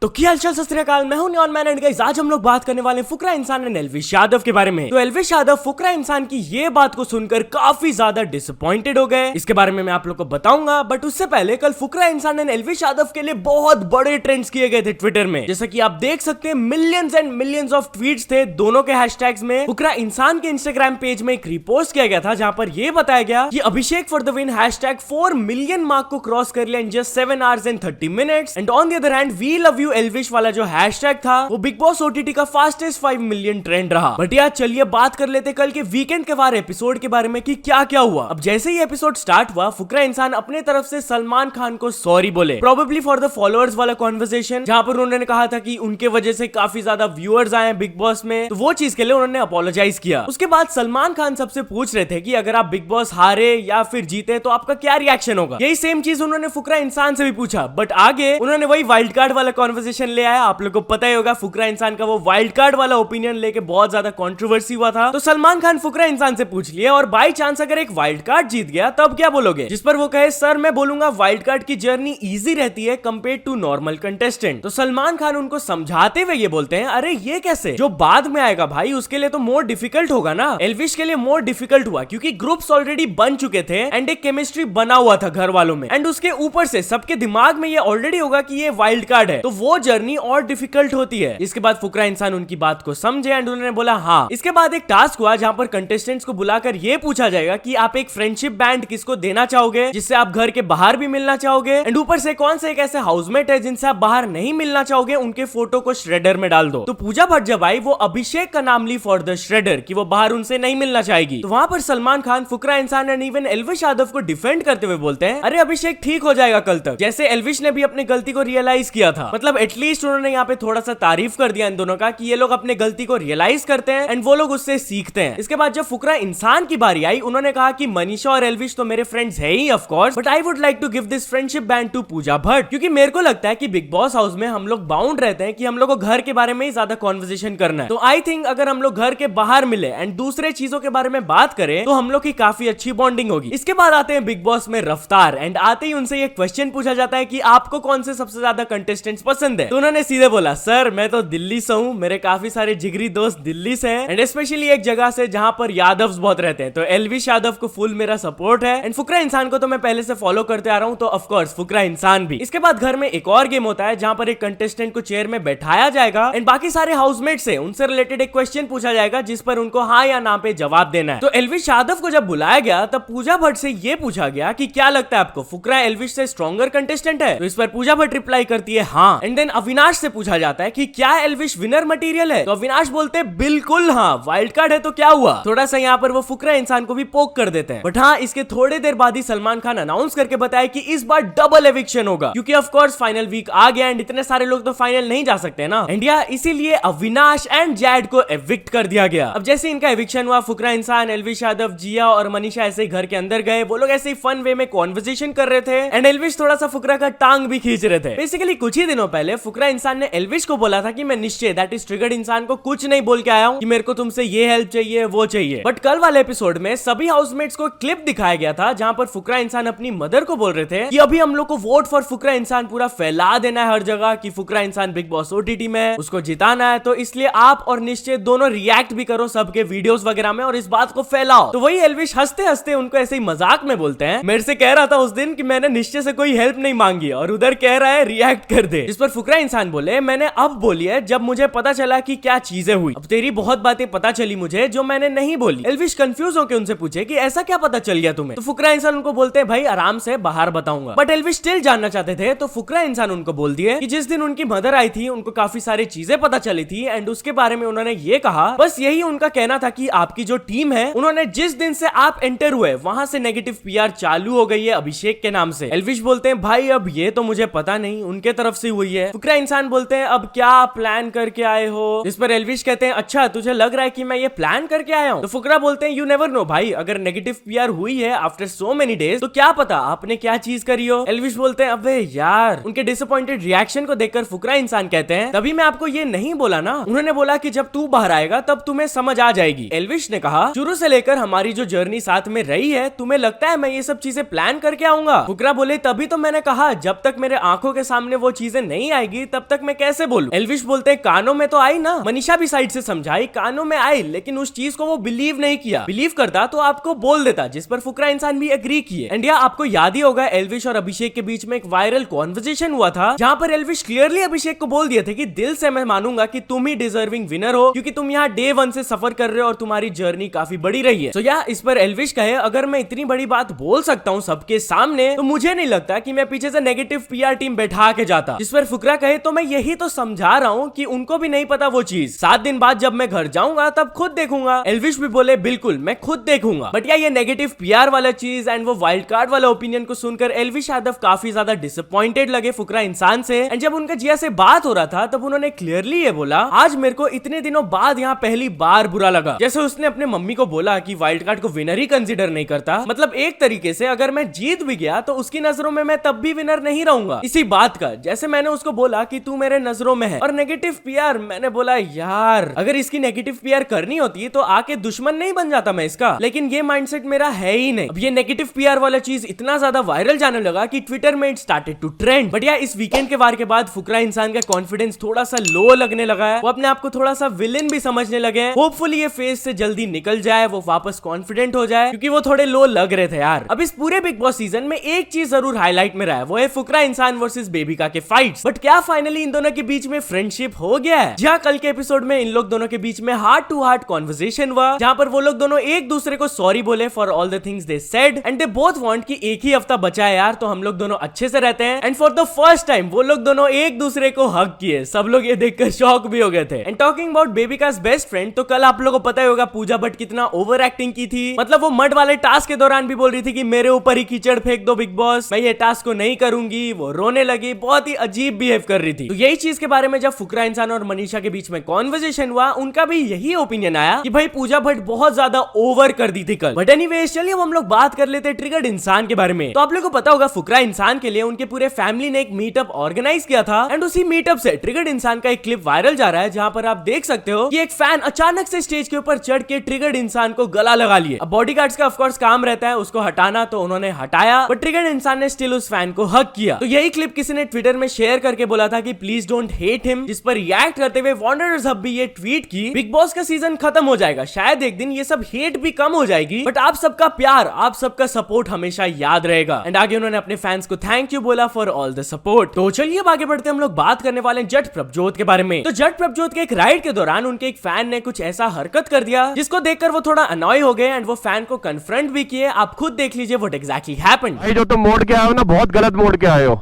तो क्या हालचाल सत श्री अकाल, मैं हूं नियॉन मैन एंड गाइस आज हम लोग बात करने वाले हैं फुकरा इंसान एंड एल्विश यादव के बारे में। तो एल्विश यादव फुकरा इंसान की ये बात को सुनकर काफी ज्यादा डिसअपॉइंटेड हो गए। इसके बारे में मैं आप लोग को बताऊंगा, बट उससे पहले कल फुकरा इंसान एंड एल्विश यादव के लिए बहुत बड़े ट्रेंड्स किए गए थे ट्विटर में। जैसा कि आप देख सकते हैं millions and millions of tweets थे दोनों के हैशटैग्स में। फुकरा इंसान के इंस्टाग्राम पेज में एक रिपोस्ट किया गया था जहां पर यह बताया गया कि Abhishek for the win hashtag 4 million mark को क्रॉस कर लिया in just 7 hours and 30 minutes। And on the other hand we love you Elvish वाला जो हैशटैग था वो बिग बॉस ओटीटी का फास्टेस्ट 5 मिलियन ट्रेंड रहा। बट यार चलिए बात कर लेते कल के वीकेंड के वार एपिसोड के बारे में कि क्या क्या हुआ। अब जैसे ही एपिसोड स्टार्ट हुआ फुकरा इंसान अपने तरफ से सलमान खान को सॉरी बोले, प्रोबेबली फॉर द फॉलोअर्स वाला कॉन्वर्सेशन जहां पर उन्होंने कहा था कि उनके वजह से काफी ज्यादा व्यूअर्स आए बिग बॉस में, तो वो चीज के लिए उन्होंने अपोलोजाइज किया। उसके बाद सलमान खान सबसे पूछ रहे थे कि अगर आप बिग बॉस हारे या फिर जीते तो आपका क्या रिएक्शन होगा। यही सेम चीज उन्होंने फुकरा इंसान से भी पूछा, बट आगे उन्होंने वही वाइल्ड कार्ड वाला कॉन्वर्सेशन ले आया। आप लोग को पता ही होगा फुकरा इंसान का वो वाइल्ड कार्ड वाला ओपिनियन लेके बहुत ज्यादा कंट्रोवर्सी हुआ था। तो सलमान खान फुकरा इंसान से पूछ लिया और बाई चांस अगर एक वाइल्ड कार्ड जीत गया तब क्या बोलोगे, जिस पर वो कहे सर मैं बोलूंगा वाइल्ड कार्ड की जर्नी इजी रहती है कंपेयर टू नॉर्मल कंटेस्टेंट। तो सलमान खान उनको समझाते हुए ये बोलते हैं अरे ये कैसे, जो बाद में आएगा भाई उसके लिए तो मोर डिफिकल्ट होगा ना। एल्विश के लिए मोर डिफिकल्ट हुआ क्योंकि ग्रुप्स ऑलरेडी बन चुके थे एंड एक केमिस्ट्री बना हुआ था घर वालों में, एंड उसके ऊपर से सबके दिमाग में ये ऑलरेडी होगा कि ये वाइल्ड कार्ड है, तो वो जर्नी और डिफिकल्ट होती है। इसके बाद फुकरा इंसान उनकी बात को समझे एंड उन्होंने बोला हाँ। इसके बाद एक टास्क हुआ जहां पर कंटेस्टेंट्स को बुलाकर ये पूछा जाएगा कि आप एक फ्रेंडशिप बैंड किसको देना चाहोगे जिससे आप घर के बाहर भी मिलना चाहोगे, एंड ऊपर से कौन से एक ऐसे हाउसमेट है जिनसे आप बाहर नहीं मिलना चाहोगे, उनके फोटो को श्रेडर में डाल दो। तो पूजा भट्ट जब आई वो अभिषेक का नाम ली फॉर द श्रेडर कि वो बाहर उनसे नहीं मिलना चाहेगी। तो वहां पर सलमान खान फुकरा इंसान एंड इवन एल्विश यादव को डिफेंड करते हुए बोलते हैं अरे अभिषेक ठीक हो जाएगा कल तक, जैसे एल्विश ने भी अपनी गलती को रियलाइज किया था। मतलब एटलीस्ट उन्होंने यहाँ पे थोड़ा सा तारीफ कर दिया इन दोनों का कि ये लोग अपने गलती को रियलाइज करते हैं एंड वो लोग उससे सीखते हैं। इसके बाद जब फुकरा इंसान की बारी आई उन्होंने कहा कि मनीषा और एल्विश तो मेरे फ्रेंड्स है ही of course, but I would like to give this friendship band to Pooja Bhatt, क्योंकि मेरे को लगता है कि बिग बॉस हाउस में हम लोग बाउंड रहते हैं कि हम लोग को घर के बारे में ही ज्यादा कॉन्वर्सेशन करना है। तो आई थिंक अगर हम लोग घर के बाहर मिले एंड दूसरे चीजों के बारे में बात करें तो हम लोग की काफी अच्छी बॉन्डिंग होगी। इसके बाद आते हैं बिग बॉस में रफ्तार, एंड आते ही उनसे ये क्वेश्चन पूछा जाता है कि आपको कौन से सबसे ज्यादा कंटेस्टेंट्स पसंद है। तो उन्होंने सीधे बोला सर मैं तो दिल्ली से हूँ, मेरे काफी सारे जिगरी दोस्त दिल्ली से हैं एंड स्पेशली एक जगह से जहां पर यादव्स बहुत रहते हैं, तो एल्विश यादव को फुल मेरा सपोर्ट है एंड फुकरा इंसान को तो मैं पहले से फॉलो करते आ रहा हूं, तो ऑफ कोर्स फुकरा इंसान भी। इसके बाद घर में एक और गेम होता है जहां पर एक कंटेस्टेंट को चेयर में बैठाया जाएगा एंड बाकी सारे हाउसमेट से उनसे रिलेटेड एक क्वेश्चन पूछा जाएगा जिस पर उनको हाँ या ना पे जवाब देना है। तो एल्विश यादव को जब बुलाया गया तब पूजा भट्ट से ये पूछा गया कि क्या लगता है आपको फुकरा एल्विश से स्ट्रॉन्गर कंटेस्टेंट है, तो इस पर पूजा भट्ट रिप्लाई करती है हाँ। एंड देन अविनाश से पूछा जाता है कि क्या एल्विश विनर मटेरियल है, तो अविनाश बोलते हैं बिल्कुल हाँ, वाइल्ड कार्ड है तो क्या हुआ। थोड़ा सा यहाँ पर वो फुकरा इंसान को भी पोक कर देते हैं, बट हाँ इसके थोड़े देर बाद ही सलमान खान अनाउंस करके बताया कि इस बार डबल एविक्शन होगा क्योंकि ऑफ कोर्स फाइनल वीक आ गया एंड इतने सारे लोग तो फाइनल नहीं जा सकते ना इंडिया, इसीलिए अविनाश एंड जैड को एविक्ट कर दिया गया। अब जैसे इनका एविक्शन हुआ फुकरा इंसान, एल्विश यादव, जिया और मनीषा ऐसे ही घर के अंदर गए। वो लोग ऐसे ही फन वे में कॉन्वर्सेशन कर रहे थे एंड एल्विश थोड़ा सा फुकरा का टांग भी खींच रहे थे। बेसिकली कुछ ही दिनों पहले फुकरा इंसान ने एल्विश को बोला था कि मैं निश्चय दैट इज ट्रिगर्ड इंसान को कुछ नहीं बोल के आया हूँ कि मेरे को तुमसे ये हेल्प चाहिए वो चाहिए। बट कल वाले एपिसोड में सभी हाउसमेट्स को क्लिप दिखाया गया था जहां पर फुकरा इंसान अपनी मदर को बोल रहे थे कि अभी हम लोग को वोट फॉर फुकरा इंसान पूरा फैला देना है हर जगह कि फुकरा इंसान बिग बॉस ओटीटी में उसको जिताना है, तो इसलिए आप और निश्चय दोनों रिएक्ट भी करो सबके वीडियोस वगैरह में और इस बात को फैलाओ। तो वही एल्विश हंसते हंसते उनको ऐसे ही मजाक में बोलते हैं मेरे से कह रहा था उस दिन कि मैंने निश्चय से कोई हेल्प नहीं मांगी और उधर कह रहा है रिएक्ट कर दे, जिस पर फुकरा इंसान बोले मैंने अब बोली है जब मुझे पता चला कि क्या चीजें हुई, अब तेरी बहुत बातें पता चली मुझे जो मैंने नहीं बोली। एल्विश कंफ्यूज होकर उनसे पूछे कि ऐसा क्या पता चल गया तुम्हें, तो फुकरा इंसान उनको बोलते हैं भाई आराम से बाहर बताऊंगा। बट एल्विश स्टिल जानना चाहते थे, तो फुकरा इंसान उनको बोल दिए कि जिस दिन उनकी मदर आई थी उनको काफी सारी चीजें पता चली थी एंड उसके बारे में उन्होंने ये कहा बस यही उनका कहना था कि आपकी जो टीम है उन्होंने जिस दिन से आप एंटर हुए वहां से नेगेटिव पीआर चालू हो गई है अभिषेक के नाम से। एल्विश बोलते हैं भाई अब ये तो मुझे पता नहीं, उनके तरफ से हुई है। फुकरा इंसान बोलते हैं अब क्या प्लान करके आए हो, जिस पर एल्विश कहते हैं अच्छा तुझे लग रहा है कि मैं ये प्लान करके आया हूँ। तो फुकरा बोलते हैं यू नेवर नो भाई, अगर नेगेटिव पीआर हुई है आफ्टर सो मेनी डेज तो क्या पता आपने क्या चीज करी हो। एल्विश बोलते हैं अबे यार। उनके डिसअपॉइंटेड रिएक्शन को देखकर फुकरा इंसान कहते हैं तभी मैं आपको ये नहीं बोला ना, उन्होंने बोला कि जब तू बाहर आएगा तब तुम्हें समझ आ जाएगी। एल्विश ने कहा शुरू से लेकर हमारी जो जर्नी साथ में रही है तुम्हें लगता है मैं ये सब चीजें प्लान करके आऊंगा। फुकरा बोले तभी तो मैंने कहा जब तक मेरे आंखों के सामने वो चीजें नहीं नहीं आएगी तब तक मैं कैसे बोलूं। एल्विश बोलते हैं कानों में तो आई ना, मनीषा भी साइड से समझाई कानों में आई, लेकिन उस चीज को वो बिलीव नहीं किया। बिलीव करता तो आपको बोल देता, जिस पर फुकरा इंसान भी एग्री किए। एंड या आपको याद ही होगा एल्विश और अभिषेक के बीच में एक वायरल कॉन्वर्सेशन हुआ था, जहां पर एल्विश क्लियरली अभिषेक को बोल दिए थे कि दिल से मैं मानूंगा कि तुम ही डिजर्विंग विनर हो, क्योंकि तुम यहाँ डे 1 से सफर कर रहे हो और तुम्हारी जर्नी काफी बड़ी रही है। तो या इस पर एल्विश कहे अगर मैं इतनी बड़ी बात बोल सकता हूँ सबके सामने, तो मुझे नहीं लगता कि मैं पीछे से नेगेटिव पीआर टीम बैठा के जाता। जिस पर फुकरा कहे तो मैं यही तो समझा रहा हूँ कि उनको भी नहीं पता वो चीज। 7 दिन बाद जब मैं घर जाऊंगा तब खुद देखूंगा। एल्विश भी बोले बिल्कुल मैं खुद देखूंगा। बट या ये नेगेटिव पीआर वाला चीज एंड वो वाइल्ड कार्ड वाला ओपिनियन को सुनकर एल्विश यादव काफी ज्यादा डिसअपॉइंटेड लगे फुकरा इंसान से। एंड जब उनका जिया से बात हो रहा था तब उन्होंने क्लियरली ये बोला, आज मेरे को इतने दिनों बाद यहाँ पहली बार बुरा लगा। जैसे उसने अपने मम्मी को बोला कि वाइल्ड कार्ड को विनर ही कंसीडर नहीं करता। मतलब एक तरीके से अगर मैं जीत भी गया तो उसकी नजरों में मैं तब भी विनर नहीं रहूंगा। इसी बात का जैसे मैंने उसको बोला कि तू मेरे नजरों में है। और नेगेटिव पीआर, मैंने बोला यार अगर इसकी नेगेटिव पीआर करनी होती तो आके दुश्मन नहीं बन जाता मैं इसका, लेकिन ये माइंडसेट मेरा है ही नहीं। अब ये नेगेटिव पीआर वाला चीज इतना ज्यादा वायरल जाने लगा कि ट्विटर में it started to trend. But यार इस वीकेंड के वार के बाद फुकरा इंसान का कॉन्फिडेंस थोड़ा सा लो लगने लगा है। वो अपने आप को थोड़ा सा विलेन भी समझने लगे हैं। होपफुली ये फेज से जल्दी निकल जाए, वो वापस कॉन्फिडेंट हो जाए, क्योंकि वो थोड़े लो लग रहे थे यार। अब इस पूरे बिग बॉस सीजन में एक चीज जरूर हाईलाइट में रहा है, वो है फुकरा इंसान वर्सेस बेबिका के फाइट्स। बट क्या फाइनली इन दोनों के बीच में फ्रेंडशिप हो गया है? जहाँ कल के एपिसोड में इन लोग दोनों के बीच में हार्ट टू हार्ट कॉन्वर्सेशन हुआ, जहाँ पर वो लोग दोनों एक दूसरे को सॉरी बोले for all the things they said and they both want कि एक ही हफ्ता बचा है यार तो हम लोग दोनों अच्छे से रहते हैं। And for the first time वो लोग दोनों एक दूसरे को हग किए। सब लोग ये देखकर शॉक भी हो गए थे। And talking about Bebika's best friend, तो कल आप लोगों को पता ही होगा पूजा भट्ट कितना ओवर एक्टिंग की थी। मतलब वो मड वाले टास्क के दौरान भी बोल रही थी कि मेरे ऊपर ही कीचड़ फेंक दो बिग बॉस, मैं ये टास्क को नहीं करूंगी। वो रोने लगी, बहुत ही अजीब बिहेव कर रही थी। तो यही चीज के बारे में जब फुकरा इंसान और मनीषा के बीच में कॉन्वर्सेशन हुआ, उनका भी यही ओपिनियन आया कि भाई पूजा भट्ट बहुत ज्यादा ओवर कर दी थी कल। बट एनीवेज चलिए हम लोग बात कर लेते हैं ट्रिगर्ड इंसान के बारे में। तो आप लोगों को पता होगा फुकरा इंसान के लिए उनके पूरे फैमिली ने एक मीटअप ऑर्गेनाइज किया था। एंड उसी मीटअप से ट्रिगर्ड इंसान का एक क्लिप वायरल जा रहा है, जहां पर आप देख सकते हो कि एक फैन अचानक से स्टेज के ऊपर चढ़ के ट्रिगर्ड इंसान को गला लगा लिए। अब बॉडीगार्ड्स का ऑफ कोर्स काम रहता है उसको हटाना, तो उन्होंने हटाया, बट ट्रिगर्ड इंसान ने स्टिल उस फैन को हग किया। तो यही क्लिप किसी ने ट्विटर में शेयर करके बोला था कि प्लीज डोंट हेट हिम, जिस पर रिएक्ट करते हुए वॉन्डरर्स हब भी ये ट्वीट की, बिग बॉस का सीजन खत्म हो जाएगा, शायद एक दिन ये सब हेट भी कम हो जाएगी, बट आप सबका प्यार, आप सबका सपोर्ट हमेशा याद रहेगा। एंड आगे उन्होंने अपने फैंस को थैंक यू बोला फॉर ऑल द सपोर्ट। तो चलिए अब आगे बढ़ते हम लोग बात करने वाले हैं जट प्रभजोत के बारे में। तो जट प्रभजोत के एक राइड के दौरान उनके एक फैन ने कुछ ऐसा हरकत कर दिया जिसको देखकर वो थोड़ा अनॉय हो गए एंड वो फैन को कन्फ्रंट भी किए। आप खुद देख लीजिए व्हाट एग्जैक्टली हैपेंड। भाई जो तुम मोड़ के आए हो ना, बहुत गलत मोड़ के आए हो।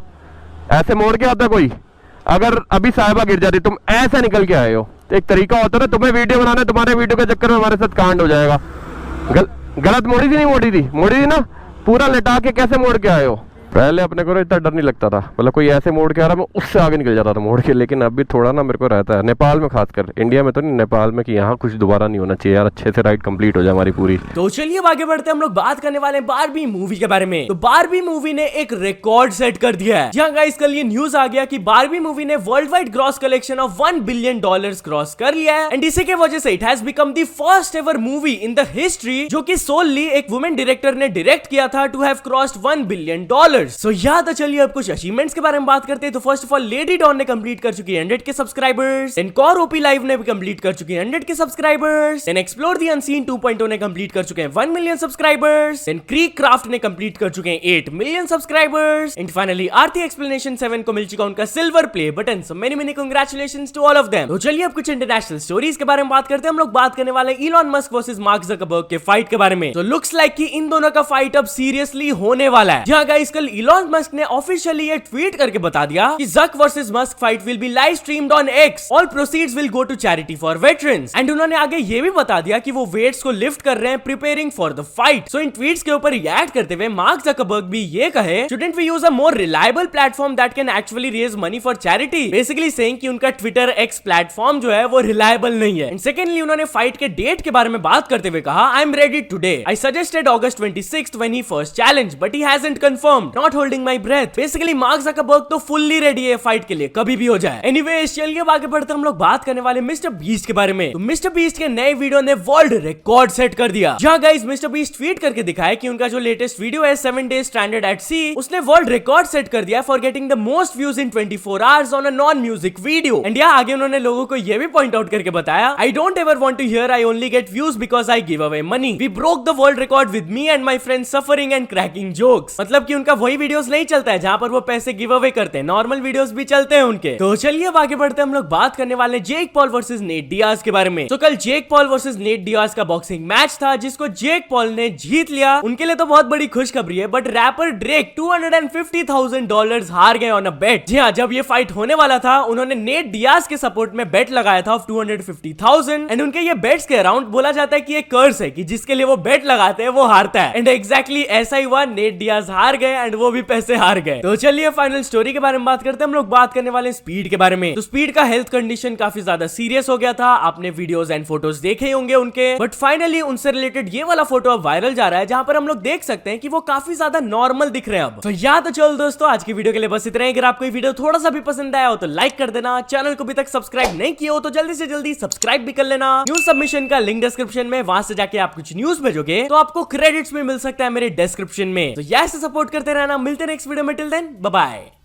ऐसे मोड़ के आता कोई? अगर अभी साहिबा गिर जाती, तुम ऐसा निकल के आए हो। एक तरीका होता है ना, तुम्हें वीडियो बनाना है, तुम्हारे वीडियो के चक्कर में हमारे साथ कांड हो जाएगा। गलत मोड़ी थी, नहीं मोड़ी थी ना, पूरा लटा के कैसे मोड़ के आए हो? पहले अपने को इतना डर नहीं लगता था, मतलब कोई ऐसे मोड़ के आ रहा मैं उससे आगे निकल जाता था मोड़ के, लेकिन अभी थोड़ा ना मेरे को रहता है, नेपाल में खासकर, इंडिया में तो नहीं, नेपाल में, कि यहाँ कुछ दोबारा नहीं होना चाहिए यार, अच्छे से राइड कंप्लीट हो जाए हमारी पूरी। तो चलिए आगे बढ़ते हम लोग बात करने वाले हैं बारबी मूवी के बारे में। तो बारबी मूवी ने एक रिकॉर्ड सेट कर दिया है। जहाँ गाइस कल ये न्यूज आ गया कि बारबी मूवी ने world wide gross collection of $1 billion cross कर लिया है। एंड इसी के वजह से it has become the first ever movie in the history जो कि सोलली एक वुमेन डायरेक्टर ने डायरेक्ट किया था टू हैव क्रॉस्ड $1 बिलियन। सो याद चलिए अब कुछ अचीवमेंट्स के बारे में बात करते हैं। तो first of all Lady Don ने कंप्लीट कर चुकी है 100 K subscribers. Then Core OP Live ने भी कंप्लीट कर चुकी है 100 K subscribers. Then Explore the Unseen 2.0 ने कंप्लीट कर चुके हैं 1 million subscribers. Then Creek Craft ने कंप्लीट कर चुके हैं 8 million subscribers. And finally Aarti Explanation 7 को मिल चुका उनका silver play button. So many congratulations to all of them. तो चलिए अब कुछ इंटरनेशनल स्टोरीज के बारे में बात करते हैं। हम लोग बात करने वाले Elon Musk versus mark Zuckerberg के फाइट के बारे में। तो लुक्स लाइक कि इन दोनों का फाइट अब सीरियसली होने वाला है। जहां गाइस कल इलॉन मस्क ने ऑफिशियली ये ट्वीट करके बता दिया कि Zuck versus Musk fight will be live streamed on X. All proceeds will go to charity for veterans. And उन्होंने आगे ये भी बता दिया कि वो वेट्स को लिफ्ट कर रहे हैं preparing for the fight. So in tweets के ऊपर रिएक्ट करते हुए मार्क ज़करबर्ग भी ये कहे, shouldn't we use a more reliable platform that can actually raise money for charity. Basically saying कि उनका ट्विटर एक्स प्लेटफॉर्म जो है वो रिलायबल नहीं है। एंड सेकेंडली उन्होंने फाइट के डेट के बारे में बात करते हुए कहा, I am ready today. I suggested August 26th when he first challenged, but he hasn't confirmed. Not holding my breath. Basically Mark Zuckerberg तो फुल्ली रेडी है फाइट के लिए, कभी भी हो जाए। एनीवेज चलिए आगे बढ़ते हम लोग बात करने वाले मिस्टर बीस्ट के बारे में। तो मिस्टर बीस्ट के नए वीडियो ने वर्ल्ड रिकॉर्ड सेट कर दिया। जहाँ गाइस मिस्टर बीस्ट ट्वीट करके दिखाया कि उनका जो लेटेस्ट वीडियो है 7 days स्ट्रैंडेड एट सी, उसने वर्ल्ड रिकॉर्ड सेट कर दिया for getting the most views in 24 hours on a non music video. And यहाँ आगे उन्होंने लोगों को यह भी पॉइंट आउट करके बताया, I don't ever want to hear I only get views because I give away money. We broke the world record with me and my friends suffering and cracking jokes. मतलब कि उनका वही videos नहीं चलता है जहां पर वो पैसे गिव अवे करते हैं, नॉर्मल वीडियोस भी चलते हैं उनके। तो चलिए अब आगे बढ़ते हैं, हम लोग बात करने वाले Jake Paul versus Nate Diaz के बारे में। तो कल Jake Paul versus Nate Diaz का बॉक्सिंग मैच था जिसको जेक पॉल ने जीत लिया। उनके लिए तो बहुत बड़ी खुशखबरी है, बट रैपर ड्रेक $250,000 हार गए ऑन अ बेट। जी हाँ, जब ये फाइट होने वाला था उन्होंने नेट डियाज के सपोर्ट में बेट लगाया था ऑफ 250,000 एंड उनके ये बेट्स के अराउंड बोला जाता है कि ये कर्स है कि जिसके लिए वो बेट लगाते हैं वो हारता है। एंड एग्जैक्टली ऐसा ही हुआ, नेट डियाज हार गए एंड वो भी पैसे हार गए। तो चलिए फाइनल स्टोरी के बारे में बात करते हैं। हम लोग बात करने वाले स्पीड के बारे में। तो स्पीड का हेल्थ कंडीशन काफी ज्यादा सीरियस हो गया था, आपने वीडियोस एंड फोटोज देखे ही होंगे उनके, बट फाइनली उनसे रिलेटेड ये वाला फोटो अब वायरल जा रहा है जहां पर हम लोग देख सकते हैं कि वो काफी ज्यादा नॉर्मल दिख रहे हैं अब। तो या तो चलो दोस्तों, आज की वीडियो के लिए बस इतना ही। अगर आपको ये वीडियो थोड़ा सा भी पसंद आया हो तो लाइक कर देना, चैनल को अभी तक सब्सक्राइब नहीं किया हो तो जल्दी से जल्दी सब्सक्राइब भी कर लेना। न्यूज सबमिशन का लिंक डिस्क्रिप्शन में, वहां से जाके आप कुछ न्यूज भेजोगे तो आपको क्रेडिट्स में मिल सकता है मेरे डिस्क्रिप्शन में। तो ऐसे सपोर्ट करते रहना, मिलते हैं नेक्स्ट वीडियो में। Till then bye bye.